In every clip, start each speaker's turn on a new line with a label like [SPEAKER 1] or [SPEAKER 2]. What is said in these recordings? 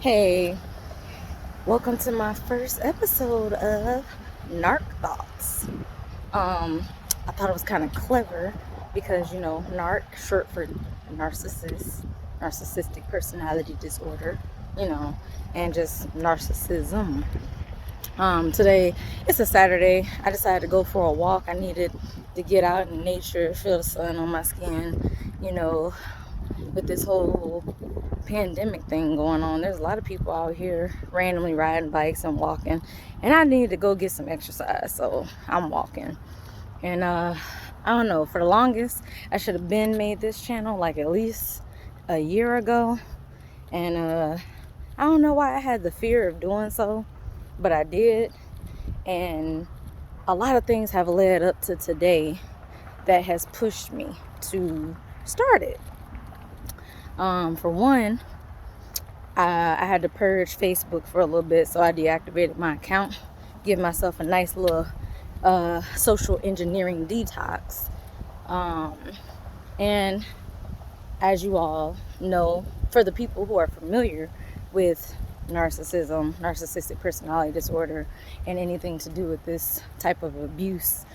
[SPEAKER 1] Hey, welcome to my first episode of Narc Thoughts. Um, I thought it was kind of clever because, narc, short for narcissistic personality disorder, you know, and just narcissism. Today, it's a Saturday. I decided to go for a walk. I needed to get out in nature, feel the sun on my skin, with this whole pandemic thing going on. There's a lot of people out here randomly riding bikes and walking, and I need to go get some exercise, so I'm walking. And I don't know, for the longest I should have been made this channel like at least a year ago, and I don't know why I had the fear of doing so, but I did. And a lot of things have led up to today that has pushed me to start it. For one, I had to purge Facebook for a little bit, so I deactivated my account, give myself a nice little social engineering detox. And as you all know, for the people who are familiar with narcissism, narcissistic personality disorder, and anything to do with this type of abuse,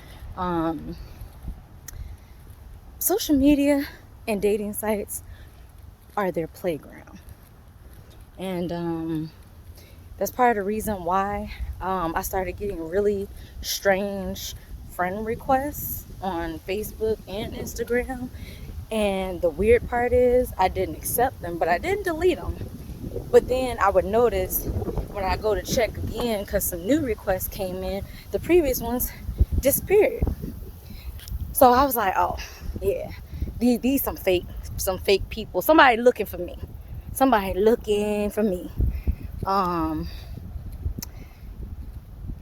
[SPEAKER 1] social media and dating sites are their playground. And that's part of the reason why I started getting really strange friend requests on Facebook and Instagram. And the weird part is I didn't accept them, but I didn't delete them. But then I would notice when I go to check again, because some new requests came in, the previous ones disappeared. So I was like, oh yeah, these some fake people, somebody looking for me. And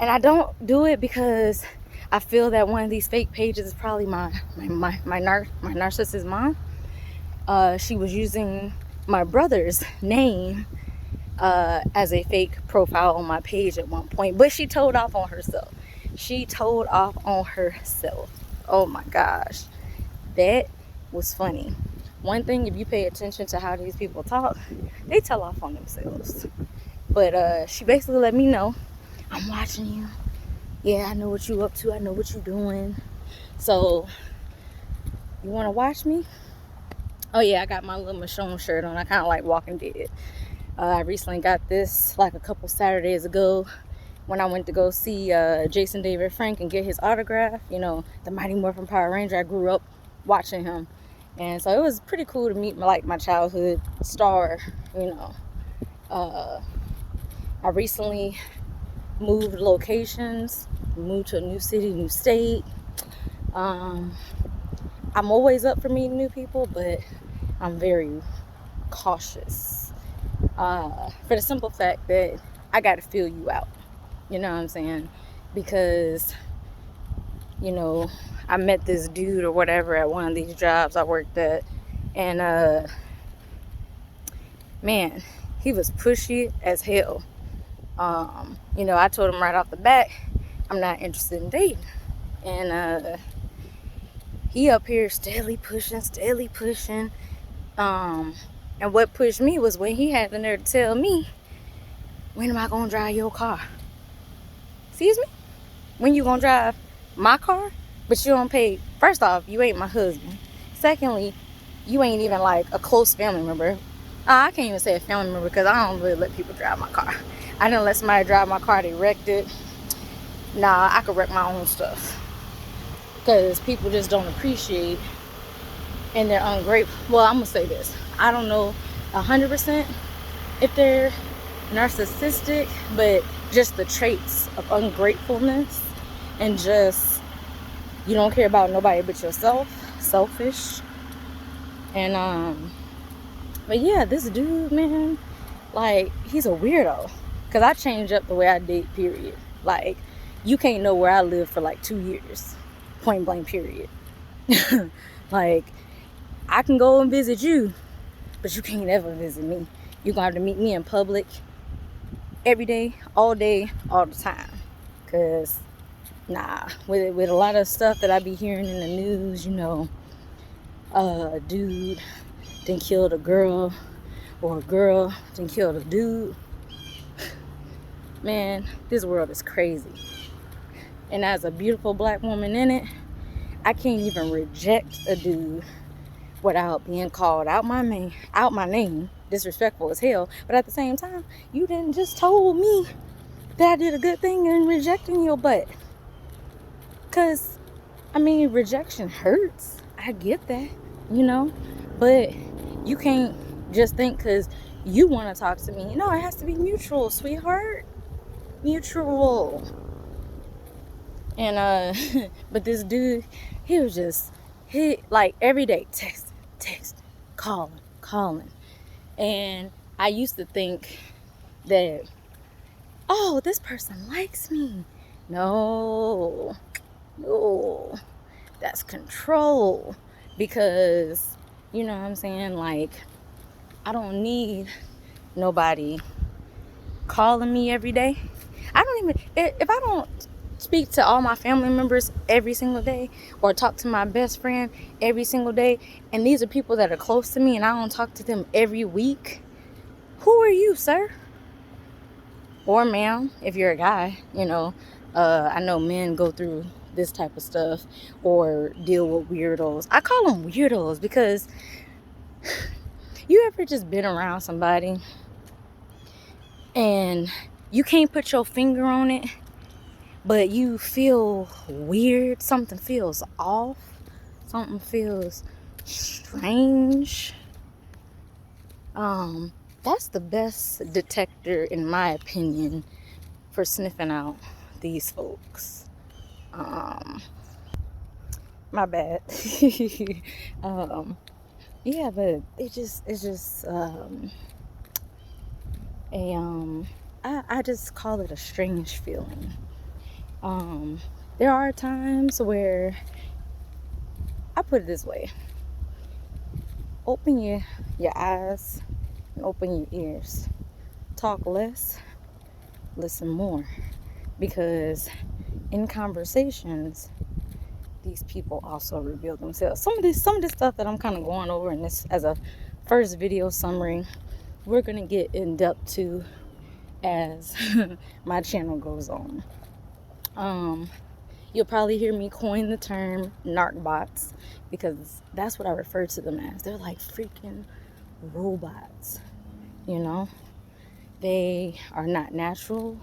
[SPEAKER 1] I don't do it because I feel that one of these fake pages is probably my narcissist mom. She was using my brother's name as a fake profile on my page at one point, but she told off on herself. Oh my gosh, that was funny. One thing, if you pay attention to how these people talk, they tell off on themselves. But she basically let me know, I'm watching you. Yeah, I know what you up to. I know what you doing. So, you want to watch me? Oh yeah, I got my little Michonne shirt on. I kind of like Walking Dead. I recently got this like a couple Saturdays ago when I went to go see Jason David Frank and get his autograph. The Mighty Morphin Power Ranger. I grew up watching him. And so it was pretty cool to meet my childhood star, I recently moved locations, moved to a new city, new state. I'm always up for meeting new people, but I'm very cautious. For the simple fact that I got to feel you out. You know what I'm saying? Because, I met this dude or whatever at one of these jobs I worked at, and man, he was pushy as hell. I told him right off the bat, I'm not interested in dating. And he up here steadily pushing. And what pushed me was when he had the nerve to tell me, when am I gonna drive your car? Excuse me? When you gonna drive my car? But you don't pay. First off, you ain't my husband. Secondly, you ain't even like a close family member. I can't even say a family member because I don't really let people drive my car. I didn't let somebody drive my car. They wrecked it. Nah, I could wreck my own stuff. Because people just don't appreciate, and they're ungrateful. Well, I'm going to say this. I don't know 100% if they're narcissistic, but just the traits of ungratefulness and just you don't care about nobody but yourself, selfish. And but yeah, this dude, man, like, he's a weirdo. Because I changed up the way I date, period. Like, you can't know where I live for like 2 years. Point blank, period. Like, I can go and visit you, but you can't ever visit me. You're going to have to meet me in public every day, all the time. Because, nah, with a lot of stuff that I be hearing in the news, dude then killed a girl or a girl done killed a dude. Man, this world is crazy. And as a beautiful black woman in it, I can't even reject a dude without being called out my name, disrespectful as hell. But at the same time, you didn't just told me that I did a good thing in rejecting your butt. Cause I mean, rejection hurts. I get that, you know, but you can't just think because you want to talk to me. No, it has to be mutual, sweetheart. Mutual. And but this dude, he like every day text, calling. And I used to think that, oh, this person likes me. No, that's control. Because, you know what I'm saying, like, I don't need nobody calling me every day. I don't even, if I don't speak to all my family members every single day, or talk to my best friend every single day, and these are people that are close to me and I don't talk to them every week, who are you, sir? Or ma'am, if you're a guy, you know. I know men go through this type of stuff or deal with weirdos. I call them weirdos because you ever just been around somebody and you can't put your finger on it, but you feel weird, something feels off, something feels strange. That's the best detector, in my opinion, for sniffing out these folks. My bad. Yeah, but it's just I just call it a strange feeling. There are times where, I put it this way: open your eyes and open your ears. Talk less, listen more. Because in conversations, these people also reveal themselves. Some of this stuff that I'm kind of going over in this as a first video summary, we're gonna get in depth to as my channel goes on. You'll probably hear me coin the term Narc bots, because that's what I refer to them as. They're like freaking robots, you know. They are not natural.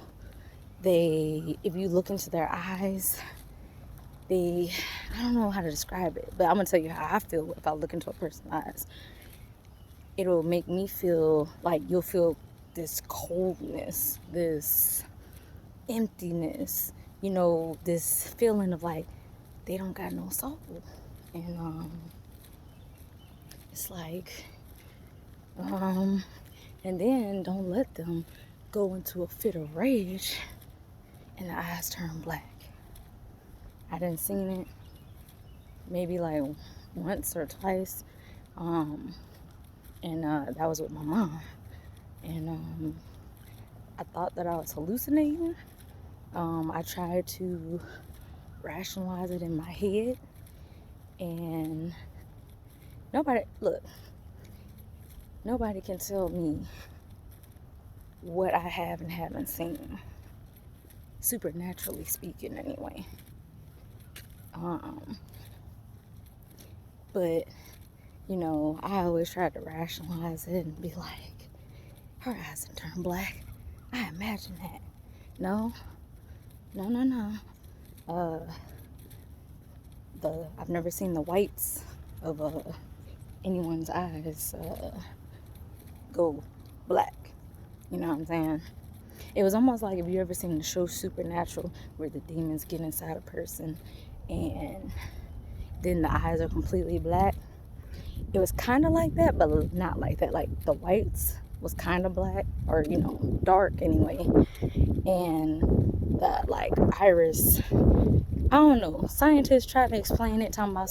[SPEAKER 1] If you look into their eyes, I don't know how to describe it, but I'm gonna tell you how I feel if I look into a person's eyes. It'll make me feel like you'll feel this coldness, this emptiness, you know, this feeling of like they don't got no soul. And it's like, and then don't let them go into a fit of rage and the eyes turn black. I done seen it maybe like once or twice, and that was with my mom. And I thought that I was hallucinating. I tried to rationalize it in my head, and nobody can tell me what I have and haven't seen, supernaturally speaking anyway. But you know, I always tried to rationalize it and be like, her eyes didn't turn black. I imagine that. No. I've never seen the whites of anyone's eyes go black. You know what I'm saying? It was almost like, if you ever seen the show Supernatural, where the demons get inside a person and then the eyes are completely black. It was kind of like that, but not like that. Like the whites was kind of black, or you know, dark anyway, and the like iris, I don't know, scientists try to explain it, talking about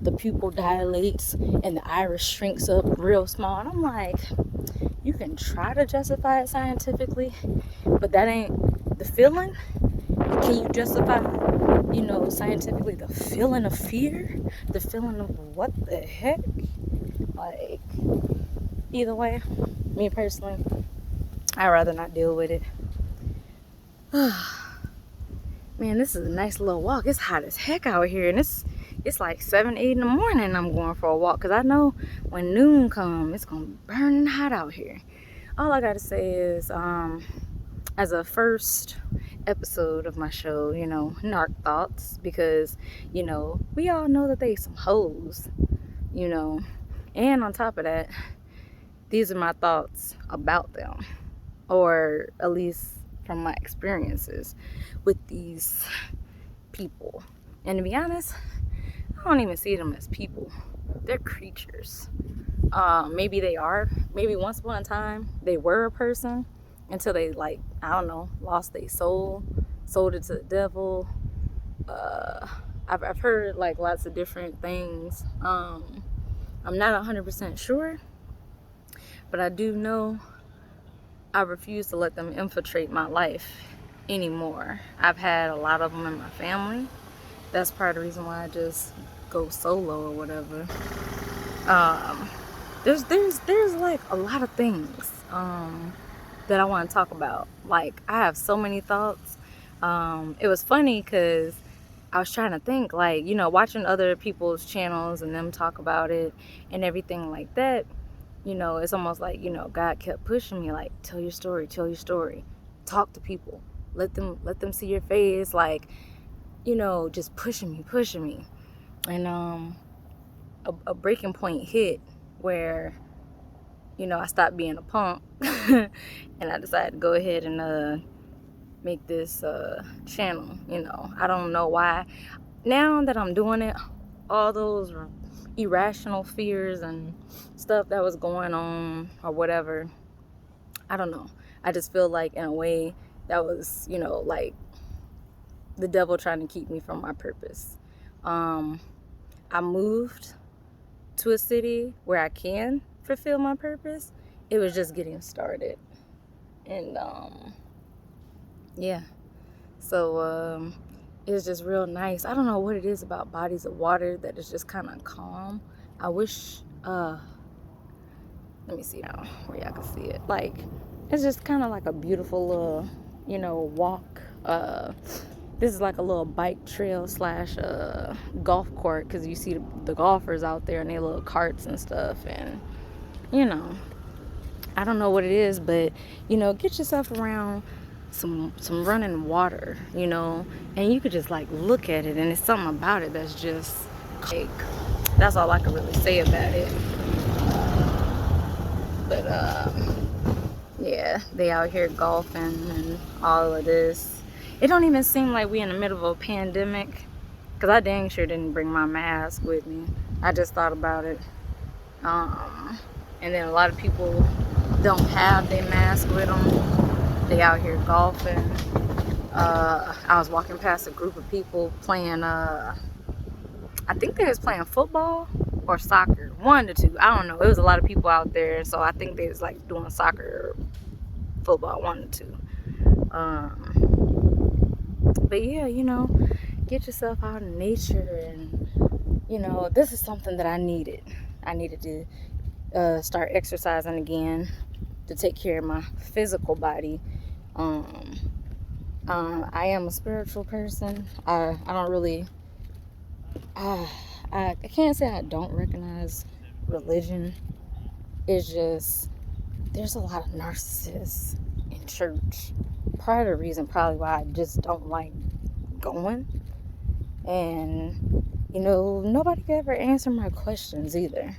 [SPEAKER 1] the pupil dilates and the iris shrinks up real small, and I'm like, you can try to justify it scientifically, but that ain't the feeling. Can you justify, you know, scientifically the feeling of fear, the feeling of what the heck? Like, Either way, me personally, I'd rather not deal with it. Man, this is a nice little walk. It's hot as heck out here, and it's like 7, 8 in the morning. I'm going for a walk because I know when noon comes, it's gonna be burning hot out here. All I gotta say is, as a first episode of my show, Narc Thoughts, because we all know that they some hoes, and on top of that, these are my thoughts about them, or at least from my experiences with these people. And to be honest, I don't even see them as people. They're creatures. Maybe they are. Maybe once upon a time they were a person until they, like, I don't know, lost their soul, sold it to the devil. I've heard like lots of different things. I'm not 100% sure, but I do know I refuse to let them infiltrate my life anymore. I've had a lot of them in my family. That's part of the reason why I just go solo or whatever. There's like a lot of things that I want to talk about. Like, I have so many thoughts. It was funny because I was trying to think, like, watching other people's channels and them talk about it and everything like that. It's almost like, God kept pushing me, like, tell your story, talk to people, let them see your face, like, just pushing me. And a breaking point hit where, I stopped being a punk and I decided to go ahead and make this channel. I don't know why. Now that I'm doing it, all those irrational fears and stuff that was going on or whatever, I don't know. I just feel like in a way that was, like the devil trying to keep me from my purpose. I moved to a city where I can fulfill my purpose. It was just getting started. And yeah. So it's just real nice. I don't know what it is about bodies of water that is just kind of calm. I wish, let me see now where y'all can see it. Like, it's just kind of like a beautiful little, walk. This is like a little bike trail / golf court, because you see the golfers out there in their little carts and stuff. And, I don't know what it is, but, get yourself around some running water, and you could just like look at it, and it's something about it that's just like, that's all I can really say about it. But yeah, they out here golfing and all of this. It don't even seem like we in the middle of a pandemic, because I dang sure didn't bring my mask with me. I just thought about it. And then a lot of people don't have their mask with them. They out here golfing. I was walking past a group of people playing, I think they was playing football or soccer. One to two. I don't know. It was a lot of people out there, so I think they was like doing soccer or football, 1 to 2. But yeah, get yourself out in nature, and this is something that I needed. I needed to start exercising again to take care of my physical body. I am a spiritual person. I don't really, I can't say I don't recognize religion. It's just, there's a lot of narcissists in church. Part of the reason probably why I just don't like going. And, nobody could ever answer my questions either.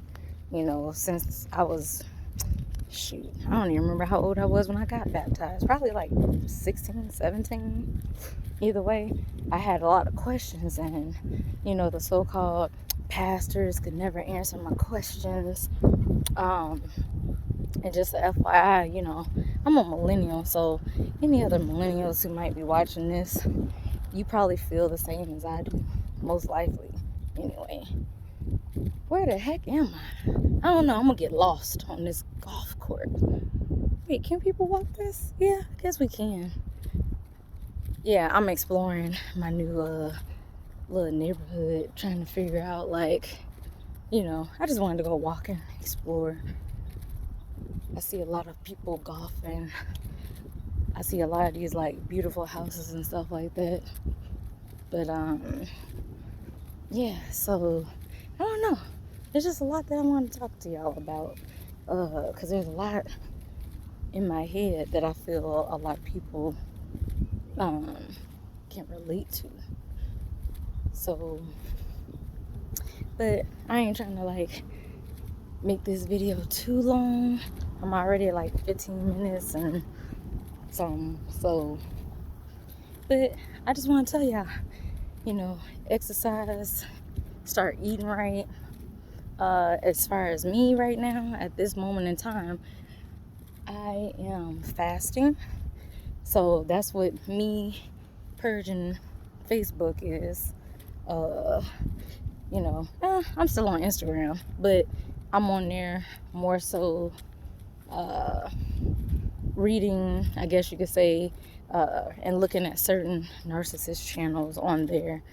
[SPEAKER 1] Since I was, I don't even remember how old I was when I got baptized. Probably like 16, 17. Either way, I had a lot of questions, and, the so-called pastors could never answer my questions. And just a FYI, I'm a millennial, so any other millennials who might be watching this, you probably feel the same as I do, most likely. Anyway, where the heck am I? I don't know. I'm gonna get lost on this golf court. Wait, can people walk this? Yeah, I guess we can. Yeah, I'm exploring my new little neighborhood, trying to figure out, like, I just wanted to go walk and explore. I see a lot of people golfing. I see a lot of these like beautiful houses and stuff like that. But yeah, so I don't know. There's just a lot that I want to talk to y'all about. Cause there's a lot in my head that I feel a lot of people can relate to. So, but I ain't trying to like make this video too long. I'm already at like 15 minutes and something. So, but I just want to tell y'all, you know, exercise, start eating right. As far as me right now, at this moment in time, I am fasting. So that's what me purging Facebook is. You know, I'm still on Instagram, but I'm on there more so reading, I guess you could say, and looking at certain narcissist channels on there.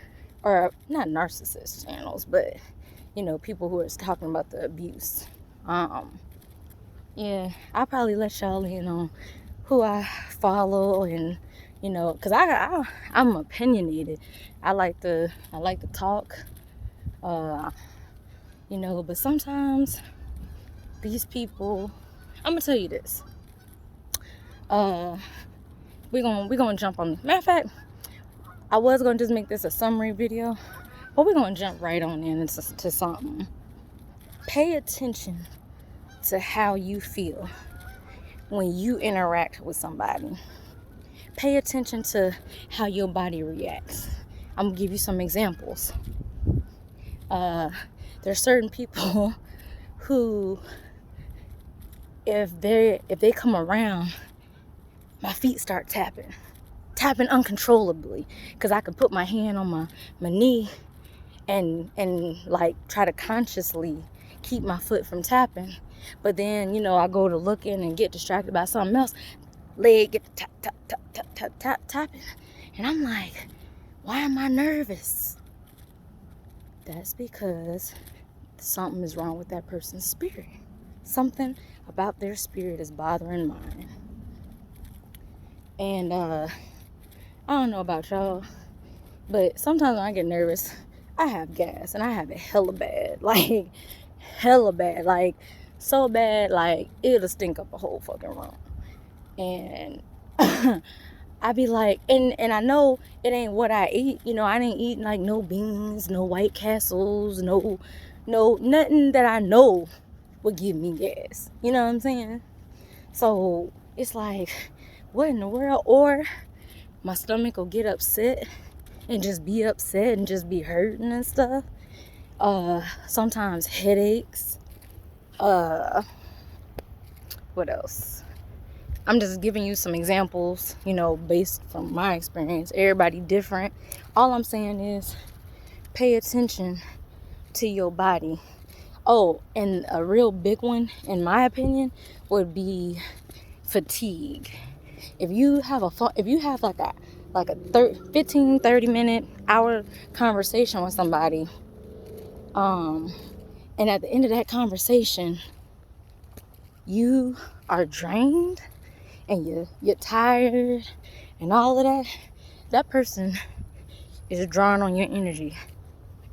[SPEAKER 1] Or not narcissist channels, but, you know, people who are talking about the abuse. Yeah, I'll probably let y'all in on who I follow, and you know, cause I'm opinionated. I like to talk, you know, but sometimes these people, I'm gonna tell you this. We're gonna jump on. Matter of fact, I was gonna just make this a summary video, but we're gonna jump right on into something. Pay attention to how you feel when you interact with somebody. Pay attention to how your body reacts. I'm gonna give you some examples. There's certain people who, if they come around, my feet start tapping uncontrollably, because I can put my hand on my knee and like try to consciously keep my foot from tapping. But then, you know, I go to look in and get distracted by something else. Leg get to tapping. And I'm like, why am I nervous? That's because something is wrong with that person's spirit. Something about their spirit is bothering mine. And I don't know about y'all, but sometimes when I get nervous, I have gas, and I have it hella bad. Like, hella bad. Like, so bad, like, it'll stink up a whole fucking room. And I be like, and I know it ain't what I eat. You know, I ain't eating like no beans, no White Castles, no nothing that I know would give me gas. You know what I'm saying? So it's like, what in the world? Or my stomach will get upset and just be upset and just be hurting and stuff. Sometimes headaches. What else? I'm just giving you some examples, you know, based from my experience. Everybody different. All I'm saying is pay attention to your body. Oh, and a real big one, in my opinion, would be fatigue. If you have like a 15, 30 minute, hour conversation with somebody, and at the end of that conversation, you are drained and you're tired and all of that person is drawing on your energy.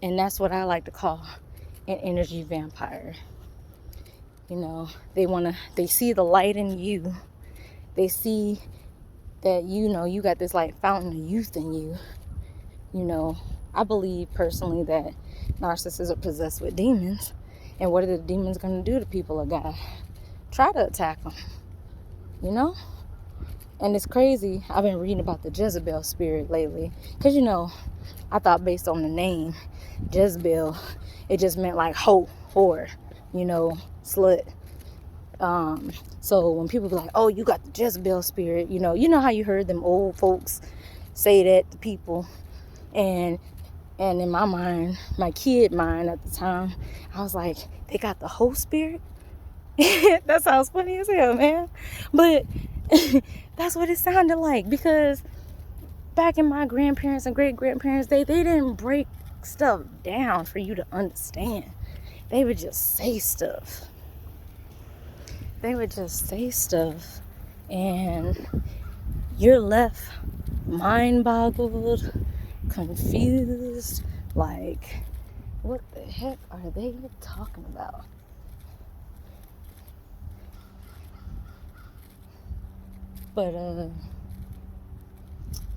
[SPEAKER 1] And that's what I like to call an energy vampire. You know, they see the light in you. They see that, you know, you got this like fountain of youth in you. You know, I believe personally that narcissists are possessed with demons. And what are the demons going to do to people of God? Try to attack them, you know? And it's crazy. I've been reading about the Jezebel spirit lately. Because, you know, I thought based on the name, Jezebel, it just meant like whore, you know, slut. So when people be like, oh, you got the Jezebel spirit, you know how you heard them old folks say that to people. And in my mind, my kid mind at the time, I was like, they got the whole spirit? That sounds funny as hell, man. But that's what it sounded like, because back in my grandparents and great-grandparents, they didn't break stuff down for you to understand. They would just say stuff. they would just say stuff, and you're left mind boggled, confused, like, what the heck are they talking about? But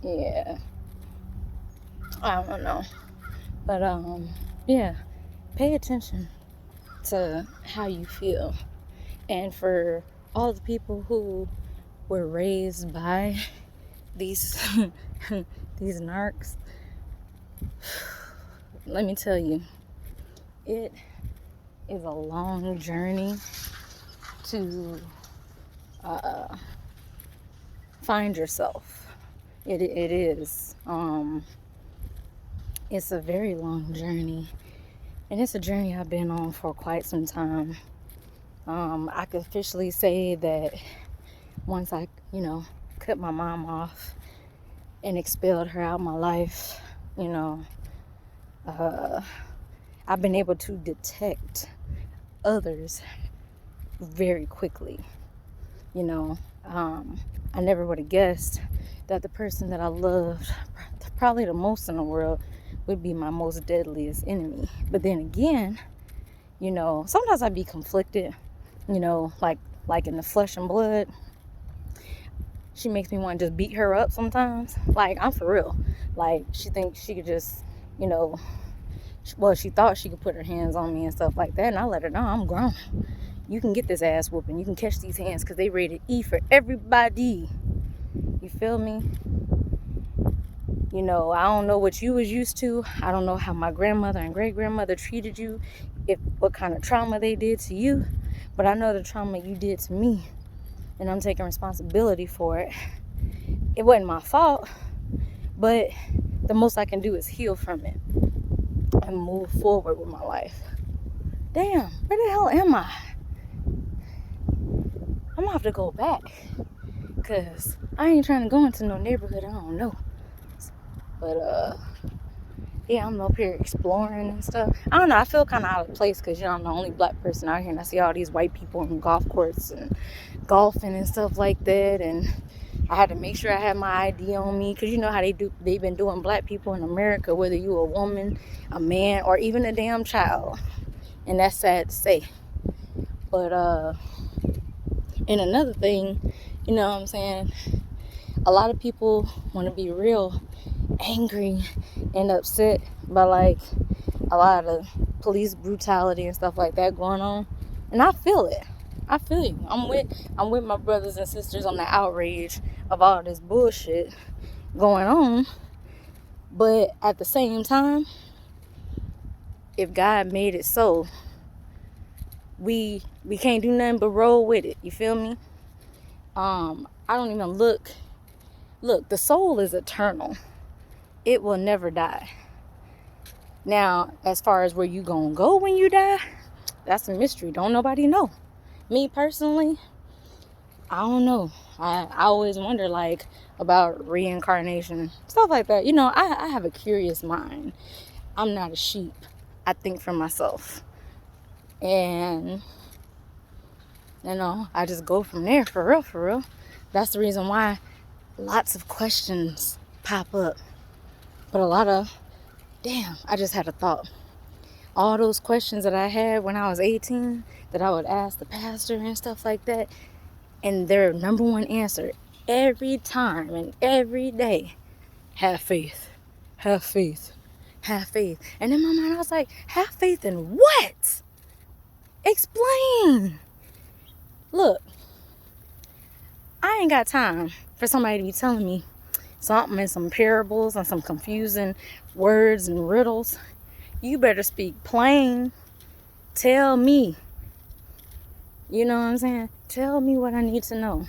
[SPEAKER 1] yeah, I don't know. But yeah, pay attention to how you feel. And for all the people who were raised by these these narcs, let me tell you, it is a long journey to find yourself. It is. It's a very long journey, and it's a journey I've been on for quite some time. I could officially say that once I, cut my mom off and expelled her out of my life, I've been able to detect others very quickly. I never would have guessed that the person that I loved probably the most in the world would be my most deadliest enemy. But then again, sometimes I'd be conflicted, like in the flesh and blood. She makes me want to just beat her up sometimes. Like, I'm for real. Like, she thinks she could just, she thought she could put her hands on me and stuff like that. And I let her know I'm grown. You can get this ass whooping. You can catch these hands because they rated E for everybody. You feel me? I don't know what you was used to. I don't know how my grandmother and great-grandmother treated you, what kind of trauma they did to you. But I know the trauma you did to me, and I'm taking responsibility for it. It wasn't my fault, but the most I can do is heal from it and move forward with my life. Damn, where the hell am I? I'm gonna have to go back, because I ain't trying to go into no neighborhood I don't know. But yeah, I'm up here exploring and stuff. I don't know, I feel kind of out of place because I'm the only black person out here, and I see all these white people on golf courses and golfing and stuff like that. And I had to make sure I had my ID on me, because you know how they've been doing black people in America, whether you a woman, a man, or even a damn child. And that's sad to say. But and another thing, you know what I'm saying, a lot of people want to be real angry and upset by like a lot of police brutality and stuff like that going on, and I feel it. I feel you. I'm with my brothers and sisters on the outrage of all this bullshit going on. But at the same time, if God made it so, we can't do nothing but roll with it. You feel me? I don't even look, the soul is eternal. It will never die. Now, as far as where you gonna go when you die, that's a mystery. Don't nobody know. Me personally, I don't know. I always wonder, like, about reincarnation, stuff like that. I have a curious mind. I'm not a sheep. I think for myself. And, I just go from there, for real. That's the reason why lots of questions pop up. But a lot of, I just had a thought. All those questions that I had when I was 18, that I would ask the pastor and stuff like that, and their number one answer every time and every day, have faith. Have faith. Have faith. And in my mind, I was like, have faith in what? Explain. Look, I ain't got time for somebody to be telling me something in some parables and some confusing words and riddles. You better speak plain. Tell me. You know what I'm saying? Tell me what I need to know.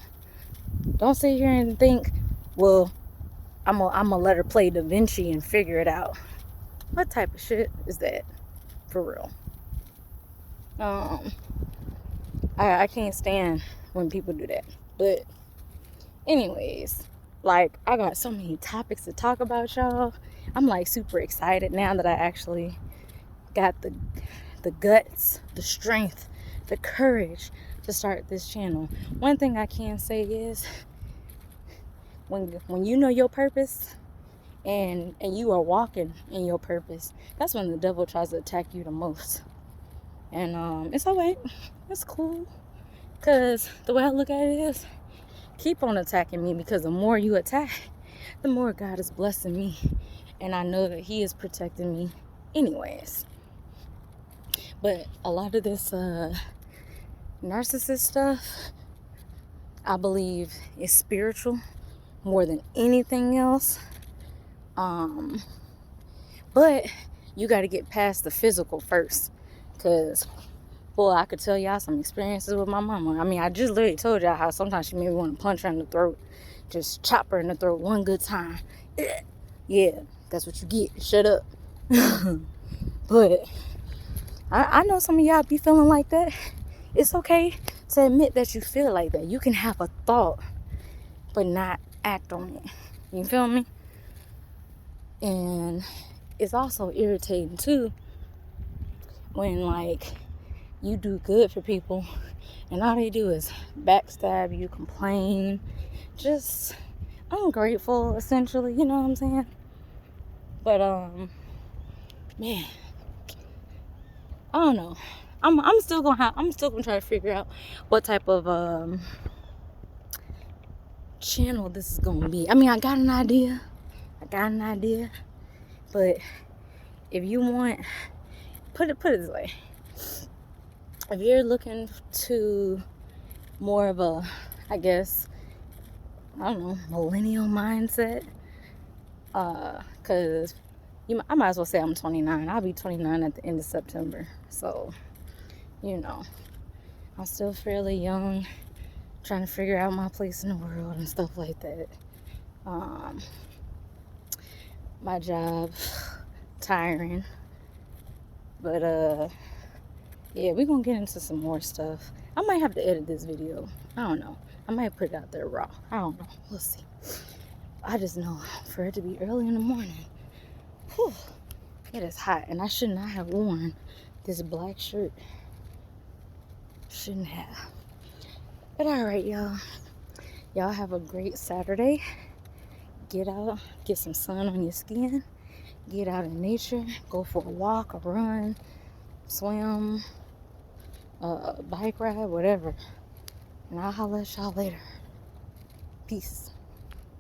[SPEAKER 1] Don't sit here and think, well, I'm gonna let her play Da Vinci and figure it out. What type of shit is that? For real. I can't stand when people do that. But anyways, like, I got so many topics to talk about, y'all. I'm like super excited now that I actually got the guts, the strength, the courage to start this channel. One thing I can say is when you know your purpose and you are walking in your purpose, that's when the devil tries to attack you the most. And it's alright. It's cool. Because the way I look at it is, keep on attacking me, because the more you attack, the more God is blessing me. And I know that He is protecting me anyways. But a lot of this narcissist stuff, I believe, is spiritual more than anything else. But you got to get past the physical first. Because, boy, I could tell y'all some experiences with my mama. I mean, I just literally told y'all how sometimes she made me want to punch her in the throat. Just chop her in the throat one good time. Yeah, that's what you get. Shut up. But I know some of y'all be feeling like that. It's okay to admit that you feel like that. You can have a thought, but not act on it. You feel me? And it's also irritating too when, like, you do good for people and all they do is backstab you, complain, just ungrateful, essentially. You know what I'm saying? But man, I don't know. I'm still gonna try to figure out what type of channel this is gonna be. I mean, I got an idea, but if you want, put it this way: if you're looking to more of a, I guess, I don't know, millennial mindset, cause I might as well say I'm 29. I'll be 29 at the end of September, so you know, I'm still fairly young, trying to figure out my place in the world and stuff like that. My job, tiring, but yeah, we're gonna get into some more stuff. I might have to edit this video. I don't know. I might put it out there raw. I don't know. We'll see. I just know for it to be early in the morning, whew, it is hot, and I should not have worn this black shirt. Shouldn't have. But alright, y'all. Y'all have a great Saturday. Get out, get some sun on your skin. Get out in nature. Go for a walk, a run, swim, bike ride, whatever. And I'll holler at y'all later. Peace.